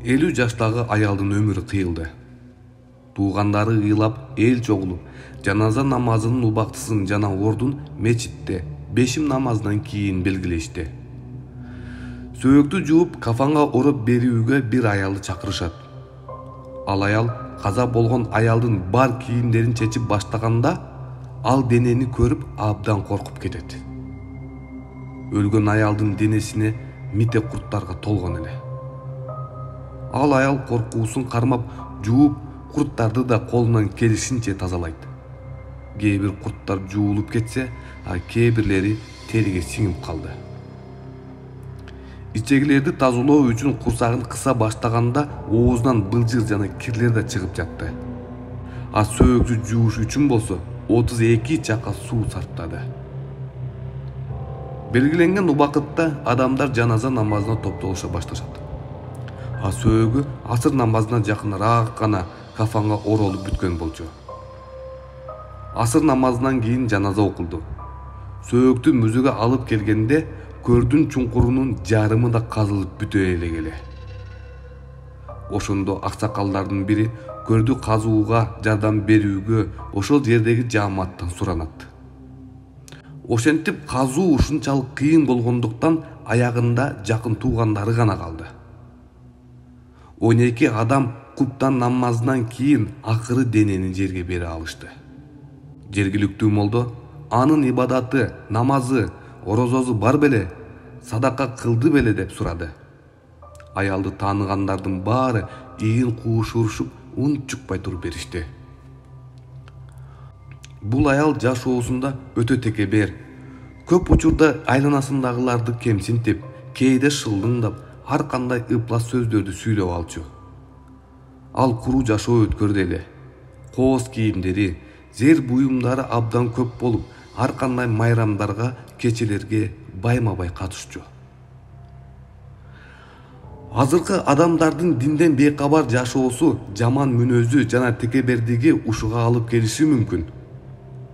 50 жаштагы аялдын өмүрү кыйылды. Туугандары ыйлап, эл чогулуп, жаназа намазынын убактысын жана ордун мечитте бешим намазынан кийин белгилешти. Сөөктү жууп, кафанга ороп берүүгө бир аялды чакырышат. Ал аял каза болгон аялдын бар кийимдерин чечип баштаганда, ал денени көрүп абдан коркуп кетет. Өлгөн аялдын денесине мите курттарга толгон эле. Ал аял коркуусун кармап, жууп, курттарды да колунан келишинче тазалайт. Кээ бир курттар жуулуп кетсе, а кээ бирлери териге сиңип калды. Ичегилерди тазалоо үчүн курсагын кыса баштаганда оозунан былжыр жана кирлер да чыгып жатты. А сөөктү жууш үчүн болсо 32 чака суу сарптады. Белгиленген убакытта адамдар жаназа намазына топтолуша башташат. А сөөгү асыр намазына жакыныраак гана кафанга оролуп бүткөн болчу. Асыр намазынан кийин жаназа окулду. Сөөктү мүзөгө алып келгенде көрдүн чуңкурунун жарымы да казылып бүтө элегеле. Ошондо аксакалдардын бири көрдү казууга жардам берүүгө ошол жердеги жааматтан суранат. Ошентип казуу ушунчалык кыйын болгондуктан аягында жакын туугандары гана калды. 12 адам куптан намазынан кийин акыры денени жерге бере алышты. Жергиликтүү молдо анын ибадаты, намазы, орозосу бар беле, садака кылды беле деп сурады. Аялды тааныгандардын баары ийин куушурушуп унчукпай туруп беришти. Бул аял жашоосунда өтө текебер. Көп учурда айланасындагыларды кемсинтип, кээде шылдыңдап, ар кандай ыплас сөздөрдү сүйлөп алчу. Ал куру жашоо өткөрдү эле. Кооз кийимдери, зер буюмдары абдан көп болуп, ар кандай майрамдарга, кечелерге байма-бай катышчу. Азыркы адамдардын динден бейкабар жашоосу, жаман мүнөзү жана текебердиги ушуга алып келиши мүмкүн.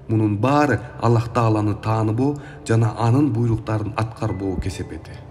Мунун баары Аллах Тааланы тааныбоо жана анын буйруктарын аткарбоо кесепети.